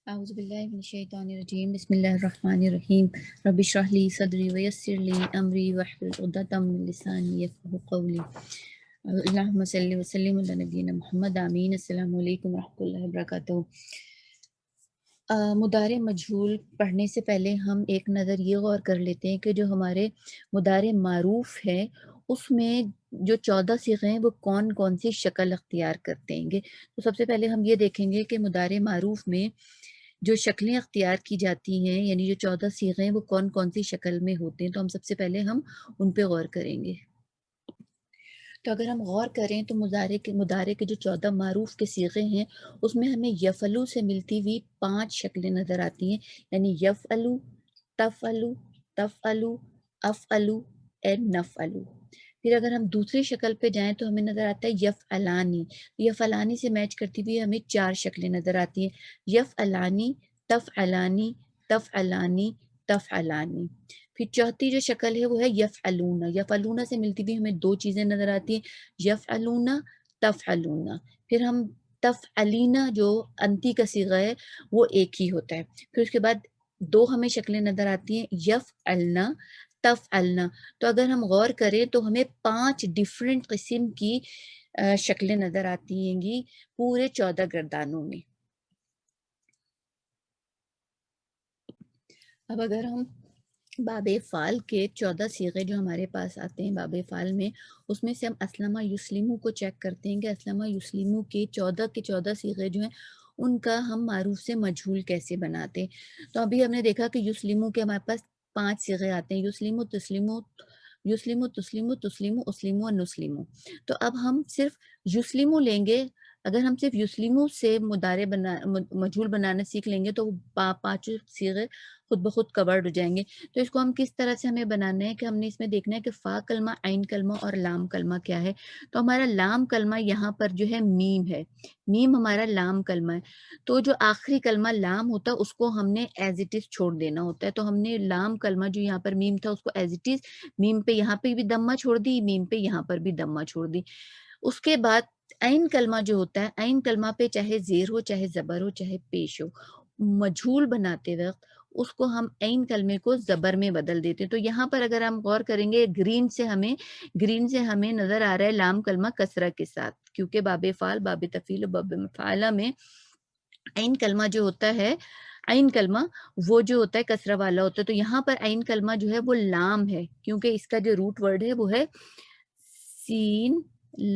اعوذ باللہ من الشیطان الرجیم بسم اللہ الرحمن الرحیم رب اشرح لی صدری ویسر لی امری واحلل عقدۃ من لسانی یفقهوا قولی اللہم صلی وسلم علی نبینا محمد آمین۔ السلام علیکم ورحمۃ اللہ وبرکاتہ۔ مضارع مجہول پڑھنے سے پہلے ہم ایک نظر یہ غور کر لیتے ہیں کہ جو ہمارے مضارع معروف ہے اس میں جو 14 صیغے ہیں وہ کون کون سی شکل اختیار کرتے ہیں گے۔ تو سب سے پہلے ہم یہ دیکھیں گے کہ مضارع معروف میں جو شکلیں اختیار کی جاتی ہیں یعنی جو 14 صیغے ہیں وہ کون کون سی شکل میں ہوتے ہیں، تو ہم سب سے پہلے ہم ان پہ غور کریں گے۔ تو اگر ہم غور کریں تو مضارع کے جو 14 معروف کے صیغے ہیں اس میں ہمیں یفعلو سے ملتی ہوئی 5 شکلیں نظر آتی ہیں، یعنی یفعلو، تفعلو، تفعلو، افعلو اینڈ نفعلو۔ پھر اگر ہم دوسری شکل پہ جائیں تو ہمیں نظر آتا ہے یفعلانی۔ یفعلانی سے میچ کرتی ہوئی ہمیں 4 شکلیں نظر آتی ہیں، یفعلانی، تفعلانی، تفعلانی، تفعلانی۔ پھر چوتھی جو شکل ہے وہ ہے یفعلون۔ یفعلون سے ملتی بھی ہمیں 2 چیزیں نظر آتی ہیں، یفعلون، تفعلون۔ پھر ہم تفعلینا جو انتی کا صیغہ ہے وہ ایک ہی ہوتا ہے۔ پھر اس کے بعد 2 ہمیں شکلیں نظر آتی ہیں، یفعلنا، تفعلنا۔ تو اگر ہم غور کریں تو ہمیں 5 ڈیفرنٹ قسم کی شکلیں نظر آتی ہیں گی پورے 14 گردانوں میں۔ اب اگر ہم باب فعل کے 14 صیغے جو ہمارے پاس آتے ہیں باب فعل میں، اس میں سے ہم اسلمہ یسلمو کو چیک کرتے ہیں کہ اسلمہ یسلمو کے 14 صیغے جو ہیں ان کا ہم معروف سے مجہول کیسے بناتے ہیں۔ تو ابھی ہم نے دیکھا کہ یسلمو کے ہمارے پاس 5 صیغے آتے ہیں، یسلمو، تسلمو، یسلمو، تسلمو، تسلمو، اسلمو اور نسلمو۔ تو اب ہم صرف یسلمو لیں گے، اگر ہم صرف یسلمو سے مجہول بنانا سیکھ لیں گے تو وہ 5 صیغے خود بخود کورڈ ہو جائیں گے۔ تو اس کو ہم کس طرح سے ہمیں بنانا ہے کہ ہم نے اس میں دیکھنا ہے کہ فا کلمہ، عین کلمہ اور لام کلمہ کیا ہے۔ تو ہمارا لام کلمہ یہاں پر جو ہے میم ہے، میم ہمارا لام کلمہ ہے۔ تو جو آخری کلمہ لام ہوتا ہے اس کو ہم نے ایز اٹ از چھوڑ دینا ہوتا ہے۔ تو ہم نے لام کلمہ جو یہاں پر میم تھا اس کو ایز اٹ از میم پہ یہاں پہ بھی دمہ چھوڑ دی، میم پہ یہاں پر بھی دمہ چھوڑ دی۔ اس کے بعد عین کلمہ جو ہوتا ہے، عین کلمہ پہ چاہے زیر ہو، چاہے زبر ہو، چاہے پیش ہو، مجہول بناتے وقت اس کو ہم عین کلمے کو زبر میں بدل دیتے ہیں۔ تو یہاں پر اگر ہم غور کریں گے گرین سے ہمیں نظر آ رہا ہے لام کلمہ کسرہ کے ساتھ، کیونکہ باب فعل، باب تفعیل اور باب مفعلہ میں عین کلمہ جو ہوتا ہے، عین کلمہ وہ جو ہوتا ہے کسرہ والا ہوتا ہے۔ تو یہاں پر عین کلمہ جو ہے وہ لام ہے، کیونکہ اس کا جو روٹ ورڈ ہے وہ ہے سین،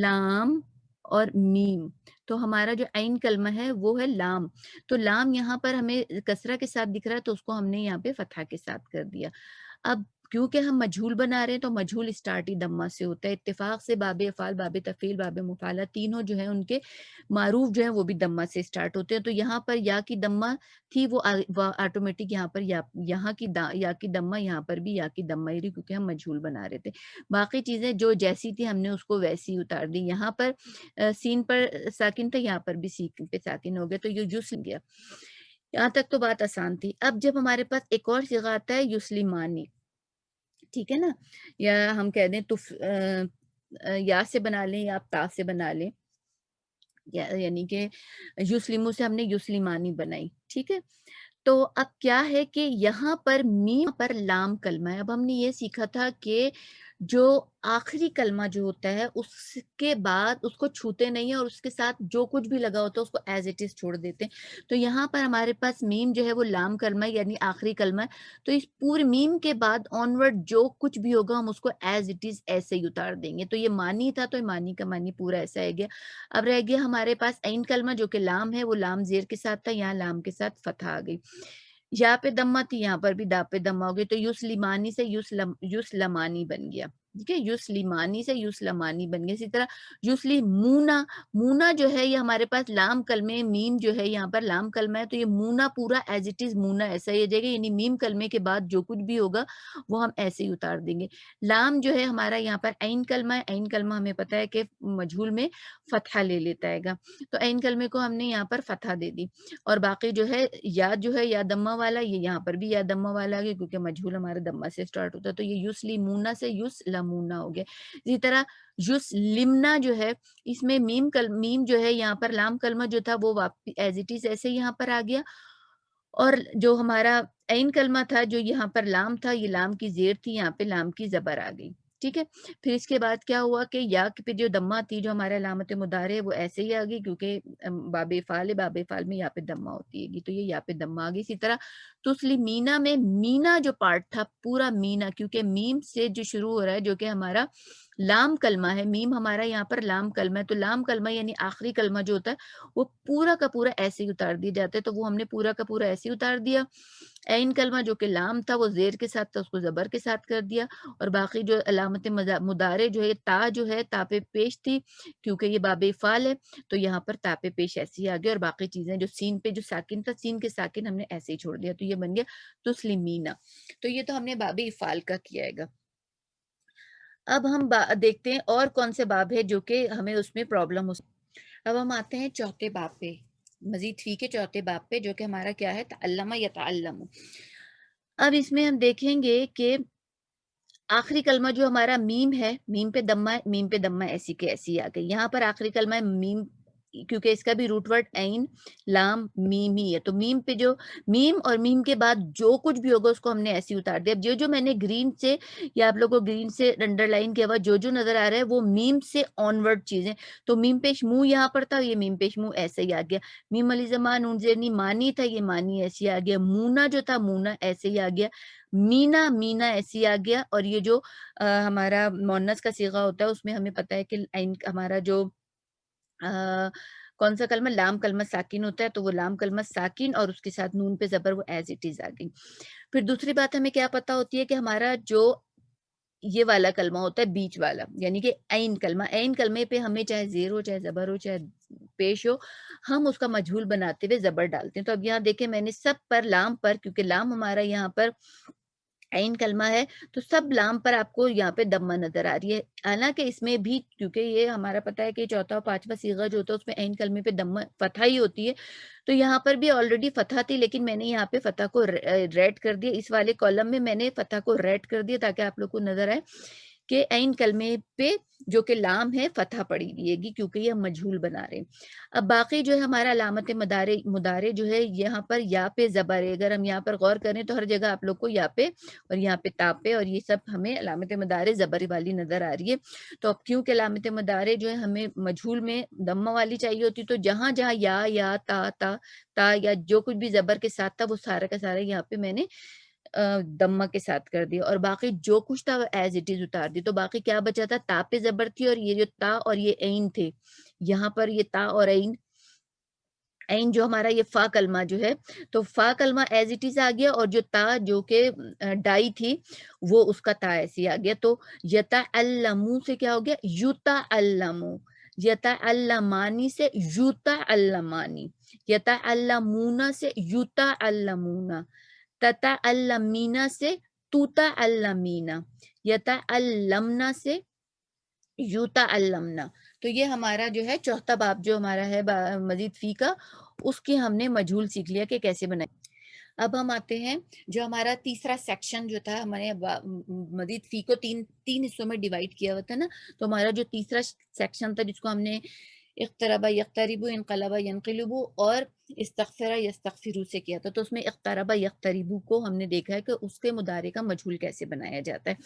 لام اور میم۔ تو ہمارا جو عین کلمہ ہے وہ ہے لام۔ تو لام یہاں پر ہمیں کسرہ کے ساتھ دکھ رہا ہے تو اس کو ہم نے یہاں پہ فتحہ کے ساتھ کر دیا۔ اب کیونکہ ہم مجہول بنا رہے ہیں تو مجہول اسٹارٹ ہی دمہ سے ہوتا ہے۔ اتفاق سے باب افعال، باب تفعیل، باب مفعلہ تینوں جو ہیں ان کے معروف جو ہیں وہ بھی دمہ سے اسٹارٹ ہوتے ہیں۔ تو یہاں پر یا کی دمہ تھی وہ آٹومیٹک یہاں پر یا کی دمہ یہاں پر بھی یا کی دمہ ہی رہی، کیونکہ ہم مجہول بنا رہے تھے۔ باقی چیزیں جو جیسی تھی ہم نے اس کو ویسی اتار دی۔ یہاں پر سین پر ساکن تھا، یہاں پر بھی سین پہ ساکن ہو گیا، تو یہ یسلم گیا۔ یہاں تک تو بات آسان تھی۔ اب جب ہمارے پاس ایک اور صیغہ آتا ہے یسلمانی، ٹھیک ہے نا، یا ہم کہہ دیں یا سے بنا لیں یا آپ تا سے بنا لیں، یعنی کہ یسلمو سے ہم نے یسلمانی بنائی، ٹھیک ہے۔ تو اب کیا ہے کہ یہاں پر میم پر لام کلمہ ہے۔ اب ہم نے یہ سیکھا تھا کہ جو آخری کلمہ جو ہوتا ہے اس کے بعد اس کو چھوتے نہیں ہیں اور اس کے ساتھ جو کچھ بھی لگا ہوتا ہے اس کو ایز اٹ از چھوڑ دیتے ہیں۔ تو یہاں پر ہمارے پاس میم جو ہے وہ لام کلمہ ہے، یعنی آخری کلمہ ہے۔ تو اس پورے میم کے بعد آنورڈ جو کچھ بھی ہوگا ہم اس کو ایز اٹ از ایسے ہی اتار دیں گے۔ تو یہ معنی تھا، تو یہ معنی کا معنی پورا ایسا ہے گیا۔ اب رہ گیا ہمارے پاس عین کلمہ جو کہ لام ہے، وہ لام زیر کے ساتھ تھا، یہاں لام کے ساتھ فتح آ گئی۔ یا پہ دمہ تھی، یہاں پر بھی دا پہ دمہ ہو گئی، تو یسلمانی سے یسلمانی بن گیا، ٹھیک ہے، یسلمانی سے یسلمانی بن گیا۔ اسی طرح یسلمونا، مونا جو ہے یہ ہمارے پاس لام کلمے، میم جو ہے یہاں پر لام کلمہ ہے، تو یہ مونا پورا ایز اٹ از مونا ایسا ہی ہو جائے گا، یعنی میم کلمے کے بعد جو کچھ بھی ہوگا وہ ہم ایسے ہی اتار دیں گے۔ لام جو ہے ہمارا یہاں پر عین کلمہ ہے، عین کلمہ ہمیں پتہ ہے کہ مجہول میں فتحہ لے لیتا ہے گا، تو عین کلمے کو ہم نے یہاں پر فتحہ دے دی۔ اور باقی جو ہے یا دمہ والا، یہ یہاں پر بھی یا دمہ والا ہے کیونکہ مجہول ہمارا دمہ سے سٹارٹ ہوتا ہے، تو یہ یسلمونا سے یسلمونا ہو گیا۔ اسی طرح یسلمنا جو ہے اس میں میم جو ہے یہاں پر لام کلمہ جو تھا وہ ایز اٹ از ایسے یہاں پر آ گیا، اور جو ہمارا عین کلمہ تھا جو یہاں پر لام تھا، یہ لام کی زیر تھی، یہاں پہ لام کی زبر آ گئی، ٹھیک ہے۔ پھر اس کے بعد کیا ہوا کہ یا پہ جو دمہ تھی جو ہمارا علامت مضارع ہے وہ ایسے ہی آ گئی، کیونکہ باب فعال ہے، باب فعال میں یا پہ دمہ ہوتی ہے، تو یہ یا پہ دمہ آ گئی۔ اسی طرح تسلیمینا میں مینا جو پارٹ تھا پورا مینا، کیونکہ میم سے جو شروع ہو رہا ہے جو کہ ہمارا لام کلمہ ہے، میم ہمارا یہاں پر لام کلمہ ہے، تو لام کلمہ یعنی آخری کلمہ جو ہوتا ہے وہ پورا کا پورا ایسے ہی اتار دیا جاتا ہے، تو وہ ہم نے پورا کا پورا ایسے ہی اتار دیا۔ عین کلمہ جو کہ لام تھا وہ زیر کے ساتھ تھا، اس کو زبر کے ساتھ کر دیا، اور باقی جو علامت مضارع جو ہے تا جو ہے تا پہ پیش تھی، کیونکہ یہ باب فعال ہے تو یہاں پر تا پہ پیش ایسے ہی آ گیا، اور باقی چیزیں جو سین پہ جو ساکن تھا سین کے ساکن ہم نے ایسے ہی چھوڑ دیا، تو یہ بن گیا تسلیمینا۔ تو یہ تو ہم نے باب فعال کا کیا ہے گا۔ اب ہم دیکھتے ہیں اور کون سے باب ہے جو کہ ہمیں اس میں پرابلم ہو سکتی۔ اب ہم آتے ہیں چوتھے باب پہ، مزید فی کے چوتھے باب پہ، جو کہ ہمارا کیا ہے، تعلم یتعلم۔ اب اس میں ہم دیکھیں گے کہ آخری کلمہ جو ہمارا میم ہے، میم پہ دمہ ہے، میم پہ دمہ ایسی کے ایسی آ گئی، یہاں پر آخری کلمہ ہے میم، کیونکہ اس کا بھی روٹ ورڈ عین لام میم ہی ہے، تو میم پہ جو میم اور میم کے بعد جو کچھ بھی ہوگا اس کو ہم نے ایسی اتار دیا۔ اب جو میں نے گرین سے یا آپ لوگوں کو گرین سے انڈر لائن کے بعد جو نظر آ رہا ہے وہ میم سے آن ورڈ چیزیں، تو میم پیش منہ یہاں پر تھا، یہ میم پیش منہ ایسے ہی آ گیا، میم علی زمان نون زیرنی مانی تھا، یہ مانی ایسی آ گیا، مونا جو تھا مونا ایسے ہی آ گیا، مینا مینا ایسی آ گیا، اور یہ جو ہمارا مونس کا صیغہ ہوتا ہے اس میں ہمیں پتا ہے کہ ہمارا جو کون سا کلمہ لام کلمہ ساکن ہوتا ہے، تو وہ لام کلمہ ساکن اور اس کے ساتھ نون پہ زبر وہ ایز اٹ از آ گئی۔ پھر دوسری بات ہمیں کیا پتا ہوتی ہے کہ ہمارا جو یہ والا کلمہ ہوتا ہے بیچ والا، یعنی کہ عین کلمہ، عین کلمے پہ ہمیں چاہے زیر ہو چاہے زبر ہو چاہے پیش ہو، ہم اس کا مجہول بناتے ہوئے زبر ڈالتے ہیں۔ تو اب یہاں دیکھیں میں نے سب پر لام پر، کیونکہ لام ہمارا یہاں پر عین کلمہ ہے تو سب لام پر آپ کو یہاں پہ دمہ نظر آ رہی ہے، حالانکہ اس میں بھی کیونکہ یہ ہمارا پتہ ہے کہ چوتھا اور پانچواں صیغہ جو ہوتا ہے اس میں عین کلمے پہ دمہ فتحہ ہی ہوتی ہے، تو یہاں پر بھی آلریڈی فتحہ تھی، لیکن میں نے یہاں پہ فتح کو ریڈ کر دیا، اس والے کالم میں میں نے فتح کو ریڈ کر دیا تاکہ آپ لوگ کو نظر آئے کہ عین کلمے پہ جو کہ لام ہے فتح پڑی دیے گی، کیونکہ یہ ہم مجہول بنا رہے ہیں۔ اب باقی جو ہے ہمارا علامت مضارع جو ہے یہاں پر یا پہ زبر ہے، اگر ہم یہاں پر غور کریں تو ہر جگہ آپ لوگ کو یا پہ اور یہاں پہ تا پہ، اور یہ سب ہمیں علامت مضارع زبر والی نظر آ رہی ہے۔ تو اب کیونکہ علامت مضارع جو ہے ہمیں مجہول میں دمہ والی چاہیے ہوتی، تو جہاں جہاں یا تا یا جو کچھ بھی زبر کے ساتھ تھا وہ سارا کا سارا یہاں پہ میں نے دمہ کے ساتھ کر دیا، اور باقی جو کچھ تھا ایز اٹ از اتار دی، تو باقی کیا بچا تھا، تا پہ زبر تھی، اور یہ جو تا اور یہ عین تھے، یہاں پر یہ تا اور عین جو ہمارا یہ فا کلمہ جو ہے تو فا کلمہ ایز اٹ از آ گیا، اور جو تا جو کہ ڈائی تھی وہ اس کا تا ایسی آ گیا، تو یتعلمو سے کیا ہو گیا، یتعلمو، یتعلمانی سے یتعلمانی، یتعلمون سے یتعلمون، تتعلمینا سے تتعلمینا، یتعلمنا سے یتعلمنا۔ تو یہ ہمارا جو ہے چوتھا باب جو ہمارا ہے مزید فی کا، اس کی ہم نے مجہول سیکھ لیا کہ کیسے بنائیں۔ اب ہم آتے ہیں جو ہمارا تیسرا سیکشن جو تھا، ہمارے مزید فی کو تین حصوں میں ڈیوائڈ کیا ہوا تھا نا، تو ہمارا جو تیسرا سیکشن تھا جس کو ہم نے اقترب یقترب انقلب ینقلب اور استغفر یستغفر سے کیا تھا، تو اس میں اقترب یقترب کو ہم نے دیکھا ہے کہ اس کے مضارع کا مجہول کیسے بنایا جاتا ہے۔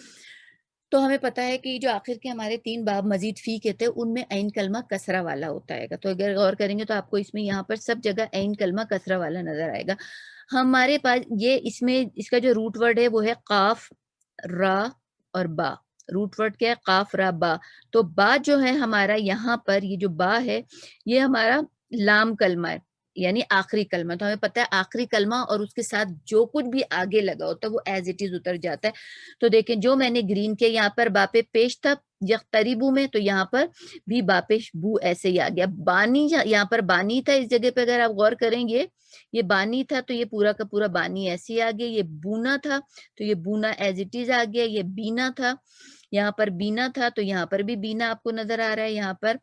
تو ہمیں پتا ہے کہ جو آخر کے ہمارے 3 باب مزید فی کے تھے ان میں عین کلمہ کسرہ والا ہوتا ہے گا، تو اگر غور کریں گے تو آپ کو اس میں یہاں پر سب جگہ عین کلمہ کسرہ والا نظر آئے گا۔ ہمارے پاس یہ اس میں اس کا جو روٹ ورڈ ہے وہ ہے قاف را اور با، روٹ ورڈ کیا ہے، قاف را با، تو با جو ہے ہمارا یہاں پر یہ جو با ہے یہ ہمارا لام کلمہ ہے، یعنی آخری کلمہ، تو ہمیں پتا ہے آخری کلمہ اور اس کے ساتھ جو کچھ بھی آگے لگا ہوتا ہے وہ ایز اٹ از اتر جاتا ہے۔ تو دیکھیں جو میں نے گرین کے یہاں پر با پہ پیش تھا یقتریبو میں، تو یہاں پر بھی با پیش بو ایسے ہی آ گیا، بانی یہاں پر بانی تھا اس جگہ پہ اگر آپ غور کریں گے یہ بانی تھا تو یہ پورا کا پورا بانی ایسے ہی آ گیا، یہ بونا تھا تو یہ بونا ایز اٹ از آ گیا، یہ بینا تھا یہاں پر بینا تھا تو یہاں پر بھی بینا آپ کو نظر آ رہا ہے، یہاں پر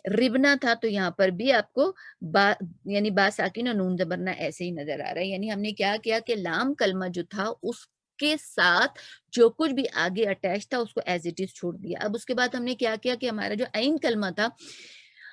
ربنا تھا تو یہاں پر بھی آپ کو با یعنی با ساکن اور نون زبرنا ایسے ہی نظر آ رہا ہے، یعنی ہم نے کیا کیا کہ لام کلمہ جو تھا اس کے ساتھ جو کچھ بھی آگے اٹیچ تھا اس کو ایز اٹ از چھوڑ دیا۔ اب اس کے بعد ہم نے کیا کیا کہ ہمارا جو عین کلمہ تھا